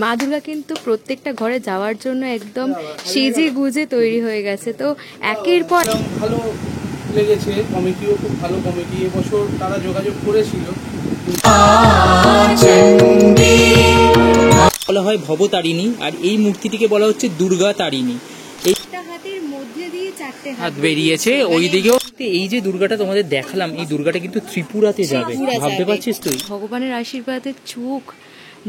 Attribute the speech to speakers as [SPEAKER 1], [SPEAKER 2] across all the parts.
[SPEAKER 1] মা দুর্গা কিন্তু প্রত্যেকটা ঘরে যাওয়ার জন্য একদম সেজে গুজে তৈরি হয়ে গেছে। তো একের পর
[SPEAKER 2] ভালো লেগেছে, কমিটিও খুব ভালো কমিটি। এবছর তারা যোগাযোগ করেছিল।
[SPEAKER 3] বলা হয় ভবতারিণী, আর এই মূর্তিটিকে বলা হচ্ছে দুর্গা তারিণী।
[SPEAKER 1] একটা হাতের মধ্যে দিয়ে চারটে
[SPEAKER 3] হাত বেরিয়েছে ওই দিকেও। এই যে দুর্গাটা তোমাদের দেখালাম, এই দুর্গাটা কিন্তু ত্রিপুরাতে যাবে, ভাবতে পারছিস তুই?
[SPEAKER 1] ভগবানের আশীর্বাদের চোখ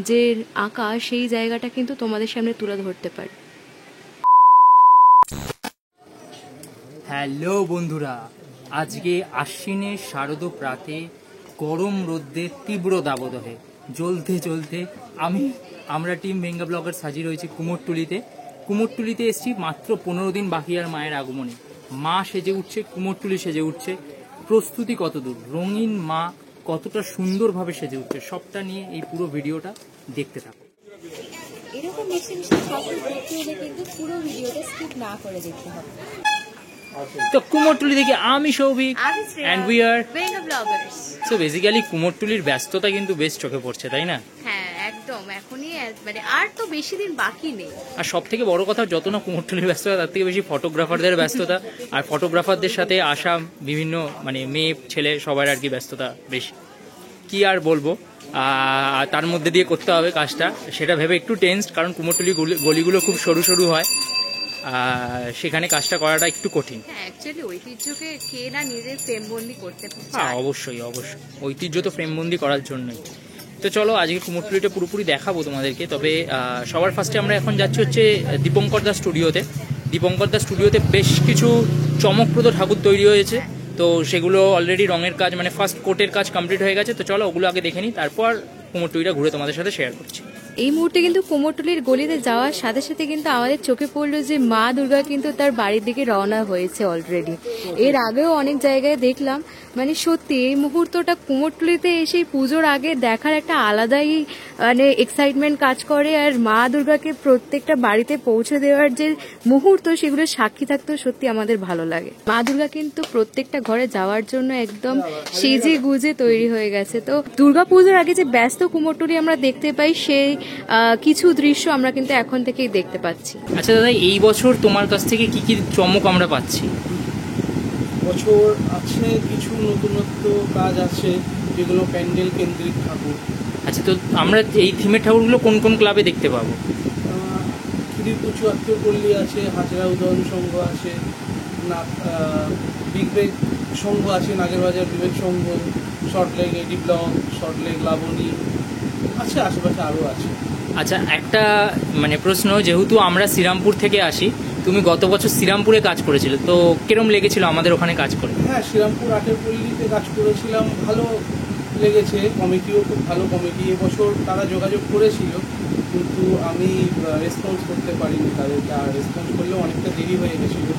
[SPEAKER 1] যে আঁকা, সেই জায়গাটা কিন্তু তোমাদের সামনে তুলে ধরতে পারে।
[SPEAKER 3] হ্যালো বন্ধুরা, আজকে আশ্বিনের শারদ প্রাতে গরম রোদ্রের তীব্র দাবদাহে জ্বলতে জ্বলতে আমরা টিম বেঙ্গা ব্লগার সাজি রয়েছে কুমোরটুলিতে এসছি। মাত্র 15 দিন বাকি আর মায়ের আগমনে। মা সেজে উঠছে, কুমোরটুলি সেজে উঠছে। প্রস্তুতি কতদূর, রঙিন মা কতটা সুন্দরভাবে সেজে উঠছে, সবটা নিয়ে এই পুরো ভিডিওটা দেখতে থাকো।
[SPEAKER 1] এরকম মিষ্টি মিষ্টি ঠাকুর দেখতে হলে কিন্তু পুরো ভিডিওটা স্কিপ না করে দেখতে হবে।
[SPEAKER 3] তো কুমোরটুলি থেকে আমি সৌভিক এন্ড উই আর
[SPEAKER 1] বেঙ্গা ব্লগার্স।
[SPEAKER 3] সো বেসিক্যালি কুমোরটুলির ব্যস্ততা কিন্তু বেশ চোখে পড়ছে, তাই না?
[SPEAKER 1] হ্যাঁ একদম, এখনই মানে আর তো বেশি দিন বাকি নেই।
[SPEAKER 3] আর সব থেকে বড় কথা, যত না কুমোরটুলির ব্যস্ততা, তার থেকে বেশি ফটোগ্রাফারদের ব্যস্ততা। আর ফটোগ্রাফারদের সাথে আসা বিভিন্ন মানে মেয়ে ছেলে সবার আর কি ব্যস্ততা বেশি। কি আর বলবো, তার মধ্যে দিয়ে করতে হবে কাজটা, সেটা ভেবে একটু টেন্সড, কারণ কুমোরটুলি গলিগুলো খুব সরু সরু হয়, সেখানে কাজটা করাটা একটু কঠিন।
[SPEAKER 1] হ্যাঁ, অ্যাকচুয়ালি ঐতিহ্যকে কে না নিজের ফ্রেমবন্দি করতে পারে।
[SPEAKER 3] হ্যাঁ অবশ্যই, ঐতিহ্য তো ফ্রেমবন্দি করার জন্যই। তো চলো আজকে কুমোরটুলিটা পুরোপুরি দেখাবো তোমাদেরকে। তবে সবার ফার্স্টে আমরা এখন যাচ্ছি হচ্ছে দীপঙ্কর দা স্টুডিওতে। দীপঙ্কর দা স্টুডিওতে বেশ কিছু চমকপ্রদ ঠাকুর তৈরি হয়েছে, তো সেগুলো অলরেডি রঙের কাজ মানে ফার্স্ট কোটের কাজ কমপ্লিট হয়ে গেছে। তো চলো ওগুলো আগে দেখে নিই, তারপর কুমোরটুলিটা ঘুরে তোমাদের সাথে শেয়ার করছি।
[SPEAKER 1] এই মুহূর্তে কিন্তু কুমোরটুলির গলিতে যাওয়ার সাথে সাথে কিন্তু আমাদের চোখে পড়লো যে মা দুর্গা কিন্তু তার বাড়ির দিকে রওনা হয়েছে অলরেডি। এর আগেও অনেক জায়গায় দেখলাম, মানে সত্যি এই মুহূর্তটা কুমোরটুলিতে এসে পুজোর আগে দেখার একটা আলাদাই মানে এক্সাইটমেন্ট কাজ করে। আর মা দুর্গাকে প্রত্যেকটা বাড়িতে পৌঁছে দেওয়ার যে মুহূর্ত, সেগুলো সাক্ষী থাকতেও সত্যি আমাদের ভালো লাগে। মা দুর্গা কিন্তু প্রত্যেকটা ঘরে যাওয়ার জন্য একদম সেজে গুজে তৈরি হয়ে গেছে। তো দুর্গা পুজোর আগে যে ব্যস্ত কুমোরটুলি আমরা দেখতে পাই, সেই কিছু দৃশ্য আমরা কিন্তু এখন থেকেই দেখতে পাচ্ছি।
[SPEAKER 3] আচ্ছা দাদা, এই বছর তোমার কাছ থেকে কি কি চমক আমরা পাচ্ছি?
[SPEAKER 2] বছর আছে কিছু নতুনত্ব কাজ আছে, যেগুলো প্যান্ডেল কেন্দ্রিক ঠাকুর।
[SPEAKER 3] আচ্ছা, তো আমরা এই থিমের ঠাকুরগুলো কোন কোন ক্লাবে দেখতে পাবো?
[SPEAKER 2] খিদিরপুর চুয়াত্তরপল্লী আছে, হাজরা উদয়ন সংঘ আছে, বিবেক সংঘ আছে, নাগেরবাজার বিবেক সংঘ, শর্টলেগ এডি ব্লক, শর্টলেগ লাবণী আছে, আশেপাশে আরও আছে।
[SPEAKER 3] আচ্ছা, একটা মানে প্রশ্ন, যেহেতু আমরা শ্রীরামপুর থেকে আসি, তুমি গত বছর শ্রীরামপুরে কাজ করেছিলে, তো কিরম লেগেছিল আমাদের ওখানে কাজ করে?
[SPEAKER 2] হ্যাঁ, শ্রীরামপুর আটের পল্লীতে কাজ করেছিলাম, ভালো লেগেছে, কমিটিও খুব ভালো কমিটি। এবছর তারা যোগাযোগ করেছিল, কিন্তু আমি রেসপন্স করতে পারিনি তাদেরকে, আর রেসপন্স করলেও অনেকটা দেরি হয়ে গেছিলো,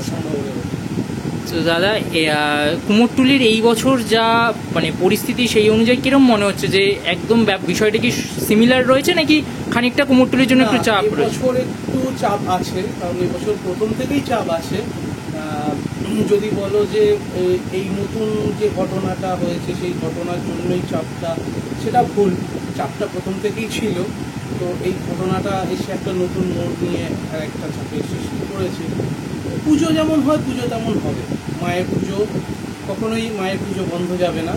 [SPEAKER 2] সম্ভব হয়ে গেছে।
[SPEAKER 3] তো দাদা, কুমোরটুলির এই বছর যা মানে পরিস্থিতি, সেই অনুযায়ী কিরম মনে হচ্ছে যে একদম বিষয়টা কি সিমিলার রয়েছে, নাকি খানিকটা কুমোরটুলির জন্য একটু চাপ রয়েছে?
[SPEAKER 2] এবছর একটু চাপ আছে, কারণ এবছর প্রথম থেকেই চাপ আছে। যদি বলো যে এই নতুন যে ঘটনাটা হয়েছে, সেই ঘটনার জন্যই চাপটা, সেটা ভুল। চাপটা প্রথম থেকেই ছিল, তো এই ঘটনাটা এসে একটা নতুন মোড় নিয়ে একটা চাপের সৃষ্টি করেছে। পুজো যেমন হয় পুজো তেমন হবে। মায়ের পুজো কখনোই, মায়ের পুজো বন্ধ যাবে না,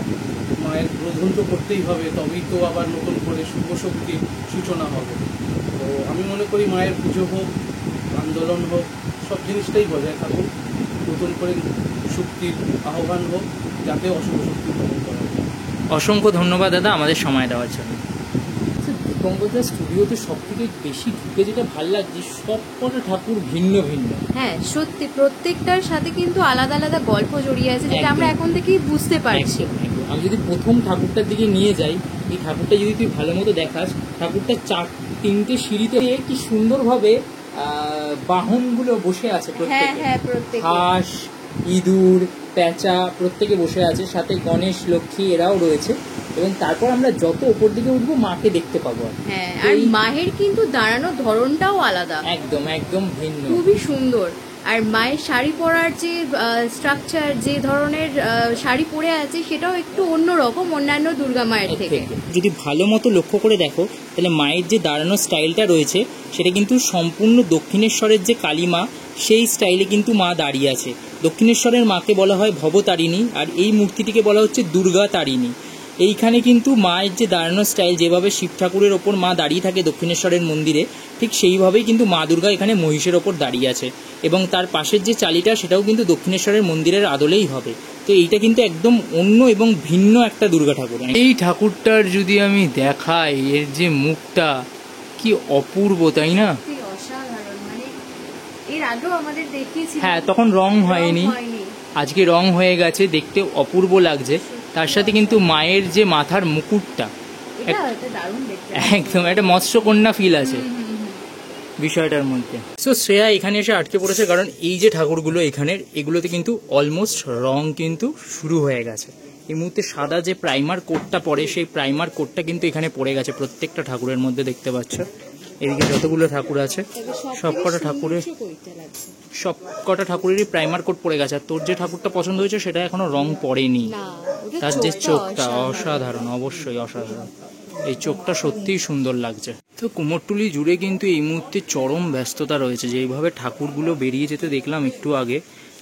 [SPEAKER 2] মায়ের বোধন তো করতেই হবে, তবেই তো আবার নতুন করে শুভ শক্তির সূচনা হবে। তো আমি মনে করি মায়ের পুজো হোক, আন্দোলন হোক, সব জিনিসটাই বজায় থাকুক, নতুন করে শক্তির আহ্বান হোক, যাতে অশুভ শক্তি দমন করা যায়।
[SPEAKER 3] অসংখ্য ধন্যবাদ দাদা আমাদের সময় দেওয়ার জন্য। দীপঙ্করদার স্টুডিওতে সব থেকে বেশি ঢুকে যেটা ভালো লাগছে, সব কটা ঠাকুর ভিন্ন ভিন্ন।
[SPEAKER 1] হ্যাঁ সত্যি, প্রত্যেকটার সাথে কিন্তু আলাদা আলাদা গল্প জড়িয়ে আছে, যেটা আমরা এখন থেকেই বুঝতে পারছি।
[SPEAKER 3] আমি যদি প্রথম ঠাকুরটার দিকে নিয়ে যাই, এই ঠাকুরটা যদি তুই ভালো মতো দেখাস, ঠাকুরটা তিনটে সিঁড়িতে কি সুন্দরভাবে বাহনগুলো বসে আছে, প্রত্যেকে হাঁস, ইঁদুর, পেঁচা প্রত্যেকে বসে আছে, সাথে গণেশ, লক্ষ্মী এরাও রয়েছে। এবং তারপর আমরা যত উপর দিকে উঠবো, মাকে দেখতে পাবো।
[SPEAKER 1] হ্যাঁ, আর মায়ের কিন্তু দাঁড়ানোর ধরনটাও আলাদা,
[SPEAKER 3] একদম একদম ভিন্ন,
[SPEAKER 1] খুবই সুন্দর। আর মায়ের শাড়ি পরার যে স্ট্রাকচার, যে ধরনের শাড়ি পরে আছে সেটাও একটু অন্যরকম অন্যান্য দুর্গা মায়ের থেকে।
[SPEAKER 3] যদি ভালো মতো লক্ষ্য করে দেখো তাহলে মায়ের যে দাঁড়ানোর স্টাইলটা রয়েছে সেটা কিন্তু সম্পূর্ণ দক্ষিণেশ্বরের যে কালী মা সেই স্টাইলে কিন্তু মা দাঁড়িয়ে আছে। দক্ষিণেশ্বরের মাকে বলা হয় ভবতারিণী, আর এই মূর্তিটিকে বলা হচ্ছে দুর্গা তারিণী। এইখানে কিন্তু মায়ের যে দাঁড়ানোর স্টাইল, যেভাবে শিব ঠাকুরের ওপর মা দাঁড়িয়ে থাকে দক্ষিণেশ্বরের মন্দিরে, ঠিক সেইভাবেই কিন্তু মা দুর্গা এখানে মহিষের ওপর দাঁড়িয়ে আছে। এবং তার পাশের যে চালিটা সেটাও কিন্তু দক্ষিণেশ্বরের মন্দিরের আদলেই হবে। তো এইটা কিন্তু একদম অন্য এবং ভিন্ন একটা দুর্গা ঠাকুর। এই ঠাকুরটার যদি আমি দেখাই, এর যে মুখটা কি অপূর্ব, তাই না?
[SPEAKER 1] অসাধারণ, মানে এর আগেও আমাদের দেখিয়েছি।
[SPEAKER 3] হ্যাঁ, তখন রং হয়নি, আজকে রং হয়ে গেছে, দেখতে অপূর্ব লাগছে। তার সাথে কিন্তু মায়ের যে মাথার মুকুটটা একদম একটা মৎস্যকন্যা ফিল আছে বিষয়টার মধ্যে। সো শ্রেয়া এখানে এসে আটকে পড়েছে, কারণ এই যে ঠাকুরগুলো এখানের, এগুলোতে কিন্তু অলমোস্ট রং কিন্তু শুরু হয়ে গেছে। এই মুহূর্তে সাদা যে প্রাইমার কোটটা পড়ে, সেই প্রাইমার কোটটা কিন্তু এখানে পড়ে গেছে প্রত্যেকটা ঠাকুরের মধ্যে, দেখতে পাচ্ছ। এদিকে যতগুলো ঠাকুর আছে সবকটা ঠাকুরেরই প্রাইমার কোট পড়ে গেছে। আর তোর যে ঠাকুরটা পছন্দ হয়েছে সেটা এখনো রং পড়েনি। তার যে চোখটা অসাধারণ, অবশ্যই অসাধারণ, এই চোখটা সত্যিই সুন্দর লাগছে। তো কুমোরটুলি জুড়ে কিন্তু এই মুহূর্তে চরম ব্যস্ততা রয়েছে। যেইভাবে ঠাকুরগুলো বেরিয়ে যেতে দেখলাম একটু আগে,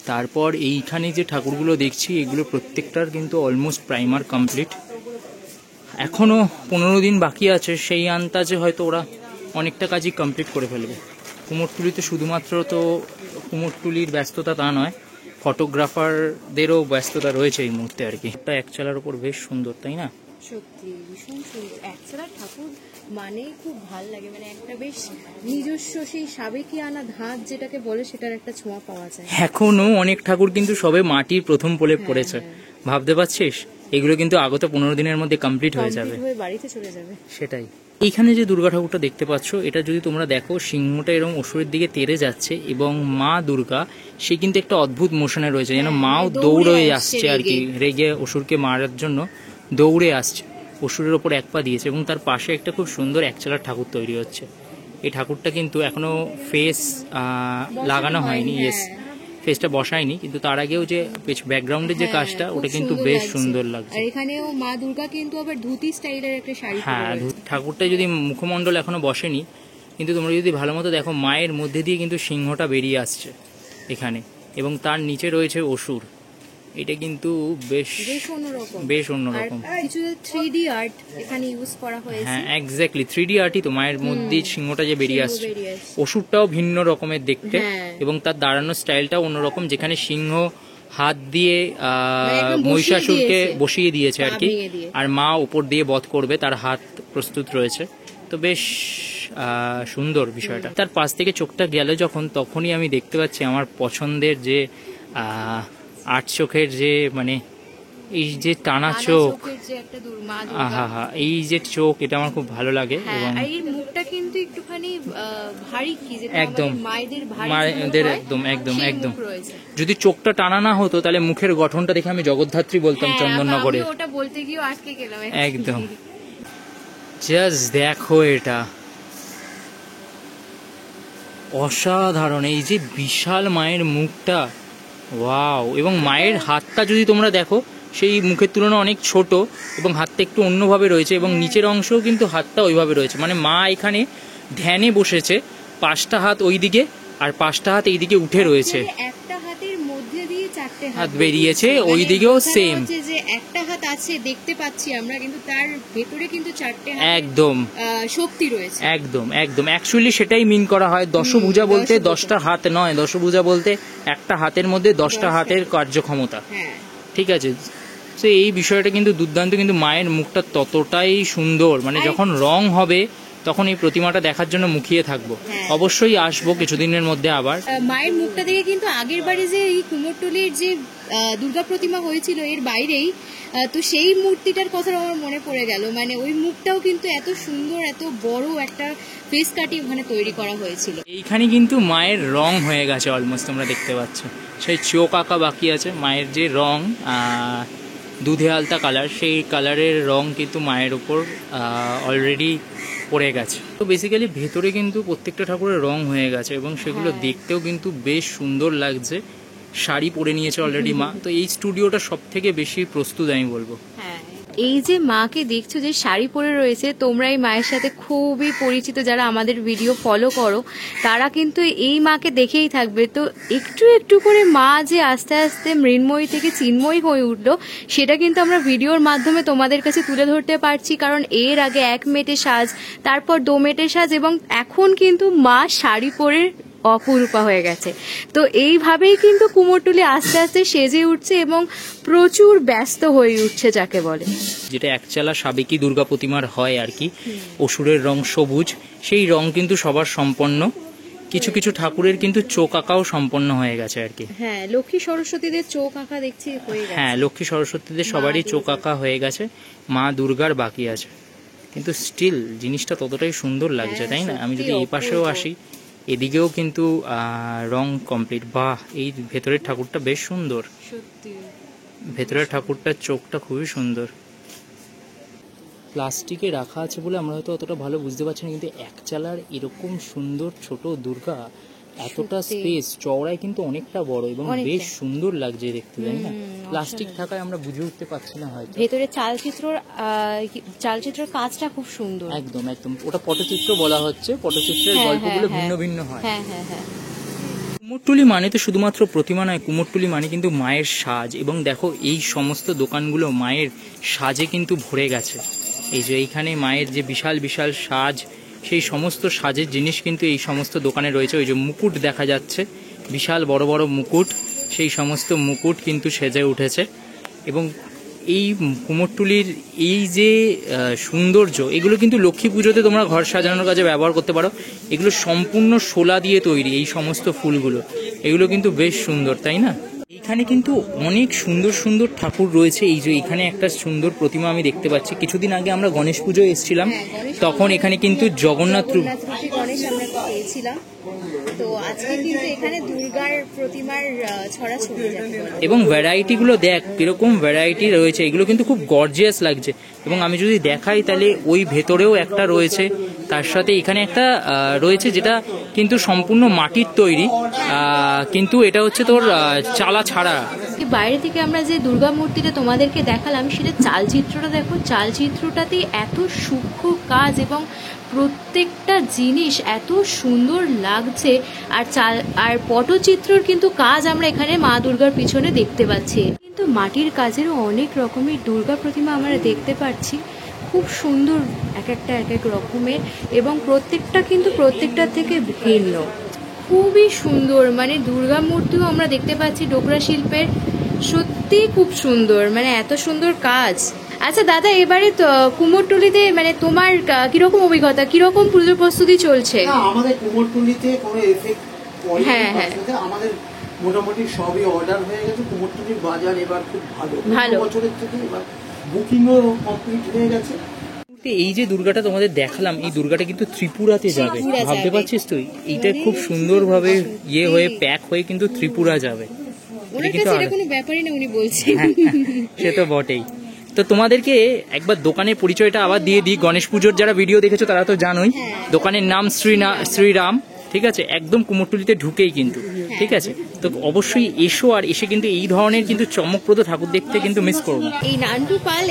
[SPEAKER 3] তারপর এইখানে যে ঠাকুরগুলো দেখছি এগুলো প্রত্যেকটার কিন্তু অলমোস্ট প্রাইমার কমপ্লিট। এখনও 15 দিন বাকি আছে, সেই আন্দাজে হয়তো ওরা অনেকটা কাজই কমপ্লিট করে ফেলবে। কুমোরটুলিতে শুধুমাত্র তো কুমোরটুলির ব্যস্ততা তা নয়, ফটোগ্রাফারদেরও ব্যস্ততা রয়েছে এই মুহূর্তে আর কি। একটা একচালার উপর বেশ সুন্দর, তাই না?
[SPEAKER 1] সত্যি ভীষণ সুন্দর। একচালা ঠাকুর মানে খুব ভাল লাগে, মানে একটা বেশ নিজস্ব সেই সাবেকি আনা ধাঁচ যেটাকে বলে, সেটার একটা ছোঁয়া পাওয়া যায়।
[SPEAKER 3] এখনো অনেক ঠাকুর কিন্তু সবে মাটির প্রথম প্রলেপ পড়েছে, ভাবতে পারছিস? এগুলো কিন্তু আগত 15 দিনের মধ্যে কমপ্লিট হয়ে যাবে,
[SPEAKER 1] বাড়িতে চলে যাবে।
[SPEAKER 3] সেটাই। এইখানে যে দুর্গা ঠাকুরটা দেখতে পাচ্ছ, এটা যদি তোমরা দেখো, সিংহটা এরকম অসুরের দিকে তেড়ে যাচ্ছে, এবং মা দুর্গা সে কিন্তু একটা অদ্ভুত মোশনে রয়েছে, যেন মাও দৌড়ে আসছে আর কি, রেগে অসুরকে মারার জন্য দৌড়ে আসছে। অসুরের ওপর এক পা দিয়েছে, এবং তার পাশে একটা খুব সুন্দর একচালার ঠাকুর তৈরি হচ্ছে। এই ঠাকুরটা কিন্তু এখনো ফেস লাগানো হয়নি, ইয়েস, ফেসটা বসায়নি, কিন্তু তার আগেও যে ব্যাকগ্রাউন্ডের যে কাজটা, ওটা কিন্তু বেশ সুন্দর লাগছে।
[SPEAKER 1] আর এখানেও মা দুর্গা কিন্তু আবার ধুতি স্টাইলের একটা শাড়ি পরে।
[SPEAKER 3] হ্যাঁ, ঠাকুরটা যদি মুখমণ্ডল এখনো বসেনি, কিন্তু তোমরা যদি ভালো মতো দেখো, মায়ের মধ্যে দিয়ে কিন্তু সিংহটা বেরিয়ে আসছে এখানে, এবং তার নিচে রয়েছে অসুর। এটা কিন্তু বেশ অন্যরকম।
[SPEAKER 1] কিছু 3D আর্ট এখানে ইউজ করা হয়েছে।
[SPEAKER 3] হ্যাঁ, এক্স্যাক্টলি 3D আর্টই তো। মায়ের মধ্যে সিংহটা যে বেরিয়ে আসছে, অসুরটাও ভিন্ন রকমের দেখতে, এবং তার দাঁড়ানোর স্টাইলটাও অন্যরকম, যেখানে সিংহ হাত দিয়ে মহিষাসুরকে বসিয়ে দিয়েছে আর কি, আর মা উপর দিয়ে বধ করবে, তার হাত প্রস্তুত রয়েছে। তো বেশ সুন্দর বিষয়টা। তার পাশ থেকে চোখটা গেল যখন, তখনই আমি দেখতে পাচ্ছি আমার পছন্দের যে 8 চোখের যে, মানে এই যে টানা চোখ, আহা, এই যে চোখ, এটা আমার খুব ভালো লাগে। এবং
[SPEAKER 1] এর মুখটা কিন্তু একটুখানি ভারী, কি যেটা
[SPEAKER 3] একদম
[SPEAKER 1] মায়েদের
[SPEAKER 3] একদম একদম। যদি চোখটা টানা না হতো, তাহলে মুখের গঠনটা দেখে আমি জগদ্ধাত্রী বলতাম চন্দননগরে।
[SPEAKER 1] ওটা বলতে গিয়ে আটকে গেলাম
[SPEAKER 3] একদম। জাস্ট দেখো, এটা অসাধারণ। এই যে বিশাল মায়ের মুখটা, ওয়াও! এবং মায়ের হাতটা যদি তোমরা দেখো, সেই মুখের তুলনায় অনেক ছোট, এবং হাতটা একটু অন্যভাবে রয়েছে, এবং নিচের অংশও কিন্তু হাতটা ওইভাবে রয়েছে। মানে মা এখানে ধ্যানে বসেছে, 5টা হাত ওই দিকে আর 5টা হাত এই দিকে উঠে রয়েছে।
[SPEAKER 1] একটা হাতের মধ্যে দিয়ে 4টে
[SPEAKER 3] হাত বেরিয়েছে, ওই দিকেও সেম।
[SPEAKER 1] যে একটা হাত আছে দেখতে পাচ্ছি আমরা, কিন্তু তার ভেতরে কিন্তু 4টে হাত
[SPEAKER 3] একদম
[SPEAKER 1] শক্তি রয়েছে।
[SPEAKER 3] একদম একদম। অ্যাকচুয়ালি সেটাই মিন করা হয়। দশভুজা বলতে 10টা হাত নয়, দশভুজা বলতে একটা হাতের মধ্যে 10টা হাতের কার্যক্ষমতা। ঠিক আছে, তো এই বিষয়টা কিন্তু দুর্দান্ত। কিন্তু মায়ের মুখটা ততটাই সুন্দর, মানে যখন রং হবে তখন এই প্রতিমাটা দেখার জন্য মুখিয়ে থাকবো। অবশ্যই আসবো কিছুদিনের মধ্যে আবার।
[SPEAKER 1] মায়ের মুখটা দেখে কিন্তু আগের বারে যে এই কুমোরটুলির যে দুর্গা প্রতিমা হয়েছিল এর বাইরেই, তো সেই মূর্তিটার কথা আমার মনে পড়ে গেল। মানে ওই মুখটাও কিন্তু এত সুন্দর, এত বড় একটা ফেস কাটি ওখানে তৈরি করা হয়েছিল।
[SPEAKER 3] এইখানে কিন্তু মায়ের রং হয়ে গেছে অলমোস্ট, তোমরা দেখতে পাচ্ছ। সেই চোখ আঁকা বাকি আছে। মায়ের যে রং দুধে আলতা কালার, সেই কালারের রং কিন্তু মায়ের উপর অলরেডি পড়ে গেছে। তো বেসিক্যালি ভেতরে কিন্তু প্রত্যেকটা ঠাকুরের রং হয়ে গেছে এবং সেগুলো দেখতেও কিন্তু বেশ সুন্দর লাগছে। শাড়ি পরে নিয়েছে অলরেডি মা, তো এই স্টুডিওটা সব থেকে বেশি প্রস্তুত আমি বলবো।
[SPEAKER 1] এই যে মাকে দেখছো যে শাড়ি পরে রয়েছে, তোমরা এই মায়ের সাথে খুবই পরিচিত, যারা আমাদের ভিডিও ফলো করো তারা কিন্তু এই মাকে দেখেই থাকবে। তো একটু একটু করে মা যে আস্তে আস্তে মৃন্ময়ী থেকে চিন্ময়ী হয়ে উঠলো, সেটা কিন্তু আমরা ভিডিওর মাধ্যমে তোমাদের কাছে তুলে ধরতে পারছি। কারণ এর আগে 1 মেটে সাজ, তারপর 2 মেটে সাজ, এবং এখন কিন্তু মা শাড়ি পরে অপরূপা হয়ে গেছে। তো এইভাবেই কিন্তু কুমোরটুলি আস্তে আস্তে সেজে উঠছে এবং প্রচুর ব্যস্ত হয়ে উঠছে যাকে বলে।
[SPEAKER 3] যেটা একচালা সাবেকি দুর্গা প্রতিমার হয় আর কি, অসুরের রং সবুজ, সেই রং কিন্তু সবার সম্পন্ন। কিছু কিছু ঠাকুরের কিন্তু চোখ আঁকাও সম্পন্ন হয়ে গেছে আর কি।
[SPEAKER 1] হ্যাঁ, লক্ষ্মী সরস্বতীদের চোখ আঁকা দেখছি হয়ে গেছে।
[SPEAKER 3] হ্যাঁ, লক্ষ্মী সরস্বতীদের সবারই চোখ আঁকা হয়ে গেছে, মা দুর্গার বাকি আছে। কিন্তু স্টিল জিনিসটা ততটাই সুন্দর লাগছে, তাই না? আমি যদি এই পাশেও আসি, এদিকেও কিন্তু রং কমপ্লিট। বাহ, এই ভেতরের ঠাকুরটা বেশ সুন্দর,
[SPEAKER 1] সত্যি
[SPEAKER 3] ভেতরের ঠাকুরটার চোখটা খুবই সুন্দর। প্লাস্টিকে রাখা আছে বলে আমরা হয়তো অতটা ভালো বুঝতে পারছি না, কিন্তু একচালার এরকম সুন্দর ছোট দুর্গা, এতটা স্পেস, চওড়ায় কিন্তু অনেকটা বড় এবং বেশ সুন্দর লাগছে দেখতে, তাই না? প্লাস্টিক থাকায় আমরা বুঝে উঠতে পারছি না হয়তো।
[SPEAKER 1] ভেতরে চালচিত্রের কাজটা খুব সুন্দর।
[SPEAKER 3] একদম একদম, ওটা পটচিত্র বলা হচ্ছে। পটচিত্রের গল্পগুলো ভিন্ন ভিন্ন হয়।
[SPEAKER 1] হ্যাঁ হ্যাঁ হ্যাঁ।
[SPEAKER 3] কুমোরটুলি মানে তো শুধুমাত্র প্রতিমা নয়, কুমোরটুলি মানে কিন্তু মায়ের সাজ। এবং দেখো এই সমস্ত দোকানগুলো মায়ের সাজে কিন্তু ভরে গেছে। এই যে এইখানে মায়ের যে বিশাল বিশাল সাজ, সেই সমস্ত সাজের জিনিস কিন্তু এই সমস্ত দোকানে রয়েছে। ওই যে মুকুট দেখা যাচ্ছে, বিশাল বড় বড় মুকুট, সেই সমস্ত মুকুট কিন্তু সেজে উঠেছে। এবং এই কুমোরটুলির এই যে সৌন্দর্য, এগুলো কিন্তু লক্ষ্মী পুজোতে তোমরা ঘর সাজানোর কাজে ব্যবহার করতে পারো। এগুলো সম্পূর্ণ শোলা দিয়ে তৈরি, এই সমস্ত ফুলগুলো, এগুলো কিন্তু বেশ সুন্দর, তাই না? এখানে কিন্তু অনেক সুন্দর সুন্দর ঠাকুর রয়েছে। এই যে এখানে একটা সুন্দর প্রতিমা আমি দেখতে পাচ্ছি। কিছুদিন আগে আমরা গণেশ পুজোয় এসেছিলাম, তখন এখানে কিন্তু জগন্নাথ
[SPEAKER 1] গণেশ আমরা পেয়েছিলাম। তো আজকে কিন্তু এখানে দুর্গার প্রতিমার ছড়াছড়ি,
[SPEAKER 3] এবং ভ্যারাইটিগুলো দেখ কিরকম ভ্যারাইটি রয়েছে, এগুলো কিন্তু খুব গর্জিয়াস লাগছে। এবং আমি যদি দেখাই তাহলে ওই ভেতরেও একটা রয়েছে, তার সাথে এখানে একটা রয়েছে যেটা কিন্তু সম্পূর্ণ মাটির তৈরি, কিন্তু এটা হচ্ছে তোর চালা ছাড়া।
[SPEAKER 1] বাইরে থেকে আমরা যে দুর্গা মূর্তিটা তোমাদেরকে দেখালাম, সেটা চালচিত্রটা দেখো, চালচিত্রটাতে এত সূক্ষ্ম কাজ এবং প্রত্যেকটা জিনিস এত সুন্দর লাগছে। আর পটচিত্রর কিন্তু কাজ আমরা এখানে মা দুর্গার পিছনে দেখতে পাচ্ছি। কিন্তু মাটির কাজেরও অনেক রকমের দুর্গা প্রতিমা আমরা দেখতে পাচ্ছি, খুব সুন্দর এক এক রকমের, এবং প্রত্যেকটা থেকে ভিন্ন, খুবই সুন্দর। মানে দুর্গা মূর্তিও আমরা দেখতে পাচ্ছি ডোকরা শিল্পের, সত্যি খুব সুন্দর, মানে এত সুন্দর কাজ। আচ্ছা দাদা, এবারে তো কুমোরটুলিতে মানে তোমার কিরকম অভিজ্ঞতা, কিরকম পুজো প্রস্তুতি চলছে?
[SPEAKER 4] আমাদের কুমোরটুলিতে কোনো এফেক্ট পড়েনি। আমাদের মোটামুটি সবই অর্ডার হয়ে গেছে। কুমোরটুলির বাজার এবার খুব ভালো, বছরের থেকে এবার বুকিংও কমপ্লিট হয়ে গেছে।
[SPEAKER 3] এই যে দুর্গাটা তোমাদের দেখালাম, এই দুর্গাটা কিন্তু ত্রিপুরাতে যাবে, ভাবতে পারছিস তুই? এইটা খুব সুন্দরভাবে হয়ে প্যাক হয়ে কিন্তু ত্রিপুরা যাবে। সে তো বটেই। তো তোমাদেরকে একবার দোকানের পরিচয়টা আবার দিয়ে দিই। গণেশ পুজোর যারা ভিডিও দেখেছো তারা তো জানোই, দোকানের নাম শ্রীরাম, ঠিক আছে? একদম কুমোরটুলিতে ঢুকেই কিন্তু, ঠিক আছে? তো অবশ্যই এসো, আর এসে কিন্তু এই ধরনের কিন্তু চমকপ্রদ ঠাকুর দেখতে কিন্তু মিস করো না।
[SPEAKER 1] এই নান্টু পাল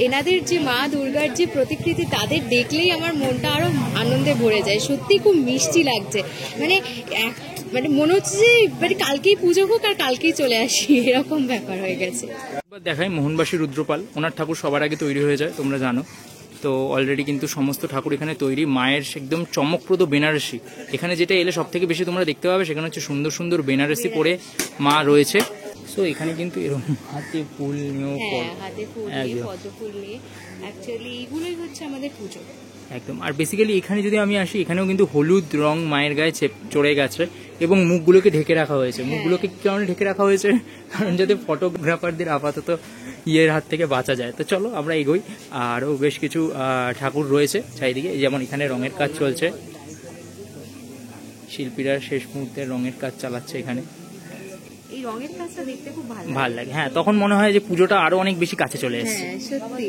[SPEAKER 1] এনাদের যে মা দুর্গার যে প্রতিকৃতি, তাদের দেখলেই আমার মনটা আরো আনন্দে ভরে যায়। সত্যি খুব মিষ্টি লাগছে, মানে মনে হচ্ছে যে মানে কালকেই পুজো হোক আর কালকেই চলে আসি, এরকম ব্যাপার হয়ে গেছে।
[SPEAKER 3] দেখাই মোহনবাসী রুদ্রপাল, ওনার ঠাকুর সবার আগে তৈরি হয়ে যায়, তোমরা জানো তো। অলরেডি কিন্তু সমস্ত ঠাকুর এখানে তৈরি। মায়ের একদম চমকপ্রদ বেনারসি, এখানে যেটা এলে সব থেকে বেশি তোমরা দেখতে পাবে, সেখানে হচ্ছে সুন্দর সুন্দর বেনারসি পরে মা রয়েছে। সো এখানে কিন্তু এরকম হাতে ফুল নিয়েও,
[SPEAKER 1] হাতে ফুল নিয়ে, পদ্ম ফুল নিয়ে, অ্যাকচুয়ালি এইগুলোই হচ্ছে আমাদের পুজো
[SPEAKER 3] একদম। আর বেসিক্যালি এখানে যদি আমি আসি, এখানেও কিন্তু হলুদ রং মায়ের গায়ে চড়ে গেছে এবং মুখগুলোকে ঢেকে রাখা হয়েছে। মুখগুলোকে কি কারণে ঢেকে রাখা হয়েছে? কারণ যাতে ফটোগ্রাফারদের আপাতত হাত থেকে বাঁচা যায়। তো চলো আমরা এগোই। আরও বেশ কিছু ঠাকুর রয়েছে চারিদিকে, যেমন এখানে রঙের কাজ চলছে, শিল্পীরা শেষ মুহূর্তে রঙের কাজ চালাচ্ছে এখানে।
[SPEAKER 1] এই রঙের কাজটা দেখতে খুব ভালো
[SPEAKER 3] ভাল লাগে। হ্যাঁ, তখন মনে হয় যে পুজোটা আরো অনেক বেশি কাছে চলে এসেছে।
[SPEAKER 1] হ্যাঁ সত্যি,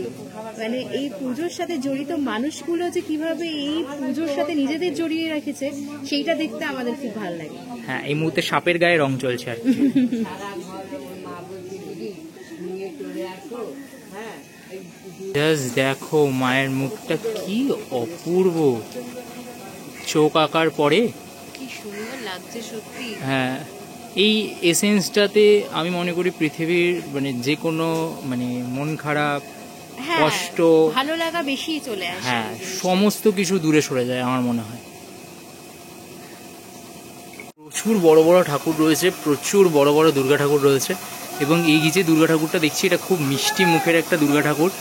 [SPEAKER 1] মানে এই পুজোর সাথে জড়িত মানুষগুলো যে কিভাবে এই পুজোর সাথে নিজেদের জড়িয়ে রেখেছে সেইটা দেখতে আমাদের খুব ভালো লাগে।
[SPEAKER 3] হ্যাঁ, এই মুহূর্তে সাপের গায়ে রং চলছে আর কি। জাস্ট দেখো মায়ের মুখটা কি অপূর্ব, চোখ আঁকার পরে
[SPEAKER 1] কি সুন্দর লাগছে সত্যি।
[SPEAKER 3] হ্যাঁ, এই এসেন্সটাতে আমি মনে করি পৃথিবীর মানে যে কোনো মানে মন খারাপ,
[SPEAKER 1] হ্যাঁ,
[SPEAKER 3] কষ্ট,
[SPEAKER 1] ভালো লাগা বেশি চলে আসে।
[SPEAKER 3] হ্যাঁ, সমস্ত কিছু দূরে সরে যায় আমার মনে হয়। প্রচুর বড় বড় ঠাকুর রয়েছে, প্রচুর বড় বড় দুর্গা ঠাকুর রয়েছে, এবং এই যে দুর্গা ঠাকুরটা দেখছি এটা খুব মিষ্টি মুখের একটা দুর্গা ঠাকুর,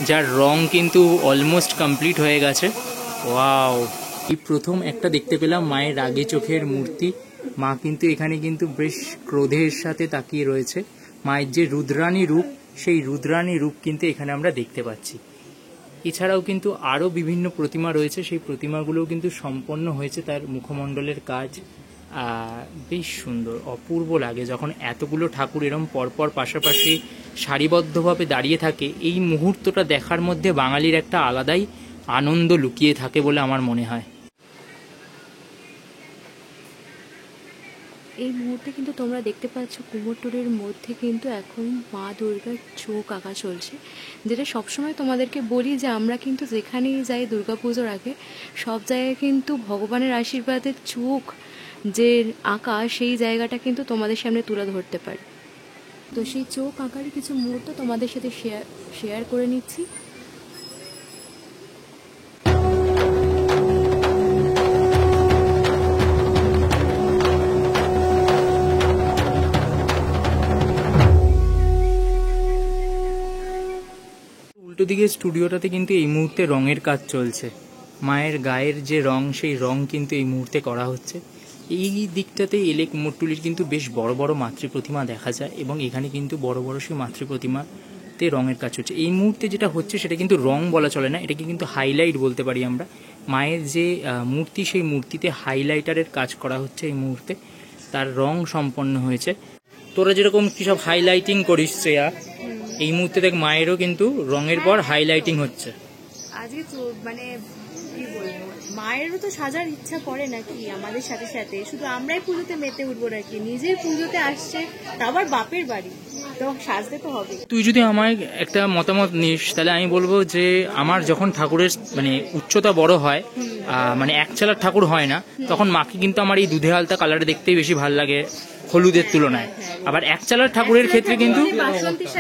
[SPEAKER 3] যার রং কিন্তু অলমোস্ট কমপ্লিট হয়ে গেছে। ওয়াও, এই প্রথম একটা দেখতে পেলাম মায়ের রাগে চোখের মূর্তি। মা কিন্তু এখানে কিন্তু বেশ ক্রোধের সাথে তাকিয়ে রয়েছে। মায়ের যে রুদ্রাণী রূপ, সেই রুদ্রাণী রূপ কিন্তু এখানে আমরা দেখতে পাচ্ছি। এছাড়াও কিন্তু আরও বিভিন্ন প্রতিমা রয়েছে, সেই প্রতিমাগুলোও কিন্তু সম্পন্ন হয়েছে তার মুখমণ্ডলের কাজ। বেশ সুন্দর, অপূর্ব লাগে যখন এতগুলো ঠাকুর এরম পরপর পাশাপাশি সারিবদ্ধভাবে দাঁড়িয়ে থাকে। এই মুহূর্তটা দেখার মধ্যে বাঙালির একটা আলাদাই আনন্দ লুকিয়ে থাকে বলে আমার মনে হয়।
[SPEAKER 1] এই মুহূর্তে কিন্তু তোমরা দেখতে পাচ্ছ কুমোরটুলির মধ্যে কিন্তু এখন মা দুর্গার চোখ আঁকা চলছে, যেটা সবসময় তোমাদেরকে বলি যে আমরা কিন্তু যেখানেই যাই দুর্গাপুজোর আগে সব জায়গায় কিন্তু ভগবানের আশীর্বাদের চোখ যে আঁকা সেই জায়গাটা কিন্তু তোমাদের সামনে তুলে ধরতে পারি। তো সেই চোখ আঁকারই কিছু মুহূর্ত তোমাদের সাথে শেয়ার করে নিচ্ছি।
[SPEAKER 3] উল্টো দিকে স্টুডিওটাতে কিন্তু এই মুহূর্তে রঙের কাজ চলছে। মায়ের গায়ের যে রং, সেই রং কিন্তু এই মুহূর্তে করা হচ্ছে। এই দিকটাতে এলে কুমোরটুলির কিন্তু বেশ বড় বড় মাতৃ প্রতিমা দেখা যায়, এবং এখানে কিন্তু বড় বড় সেই মাতৃ প্রতিমাতে রঙের কাজ হচ্ছে। এই মুহূর্তে যেটা হচ্ছে সেটা কিন্তু রং বলা চলে না, এটাকে কিন্তু হাইলাইট বলতে পারি আমরা। মায়ের যে মূর্তি, সেই মূর্তিতে হাইলাইটারের কাজ করা হচ্ছে এই মুহূর্তে, তার রং সম্পন্ন হয়েছে। তোরা যেরকম কি সব হাইলাইটিং করিস শ্রেয়া, এই মুহূর্তে দেখ মায়েরও কিন্তু রঙের পর হাইলাইটিং হচ্ছে।
[SPEAKER 1] আজকে তো মানে কি বলবো, মায়েরও তো সাজার ইচ্ছা করে নাকি আমাদের সাথে সাথে, শুধু আমরাই পুজোতে মেতে উঠবো নাকি? নিজের পুজোতে আসছে, তা আবার বাপের বাড়ি, তো সাজতে তো হবে।
[SPEAKER 3] তুই যদি আমায় একটা মতামত নিস তাহলে আমি বলবো যে আমার যখন ঠাকুরের মানে উচ্চতা বড় হয়, মানে এক চালার ঠাকুর হয় না, তখন মাকে কিন্তু আমার এই দুধে আলতা কালারে দেখতেই বেশি ভালো লাগে হলুদের তুলনায়। আবার এক চালার ঠাকুরের ক্ষেত্রে কিন্তু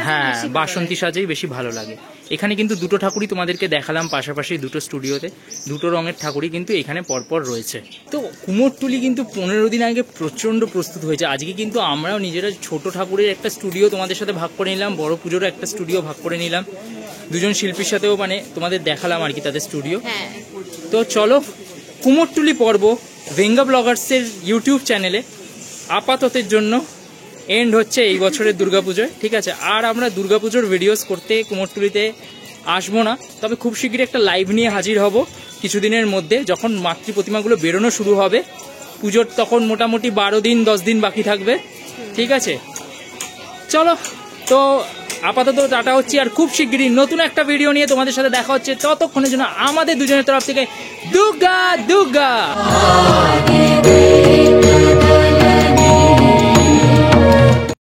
[SPEAKER 3] হ্যাঁ বাসন্তী সাজেই বেশি ভালো লাগে। এখানে কিন্তু দুটো ঠাকুরই তোমাদেরকে দেখালাম পাশাপাশি দুটো স্টুডিওতে, দুটো রঙের ঠাকুরই কিন্তু এখানে পরপর রয়েছে। তো কুমোরটুলি কিন্তু 15 দিন আগে প্রচণ্ড প্রস্তুত হয়েছে। আজকে কিন্তু আমরাও নিজেরা ছোট ঠাকুরের একটা স্টুডিও তোমাদের সাথে ভাগ করে নিলাম, বড় পুজোরও একটা স্টুডিও ভাগ করে নিলাম, দুজন শিল্পীর সাথেও মানে তোমাদের দেখালাম আর কি তাদের স্টুডিও। তো চলো, কুমোরটুলি পর্ব ভেঙ্গা ব্লগার্সের ইউটিউব চ্যানেলে আপাততের জন্য এন্ড হচ্ছে এই বছরের দুর্গাপুজোয়, ঠিক আছে? আর আমরা দুর্গাপুজোর ভিডিওস করতে কুমোরটুলিতে আসবো না, তবে খুব শীঘ্রই একটা লাইভ নিয়ে হাজির হব কিছুদিনের মধ্যে, যখন মাতৃ প্রতিমাগুলো বেরোনো শুরু হবে। পুজোর তখন মোটামুটি 12 দিন 10 দিন বাকি থাকবে, ঠিক আছে? চলো, তো আপাতত টাটা হচ্ছে, আর খুব শীঘ্রই নতুন একটা ভিডিও নিয়ে তোমাদের সাথে দেখা হচ্ছে। ততক্ষণের জন্য আমাদের দুজনের তরফ থেকে দুর্গা দুর্গা।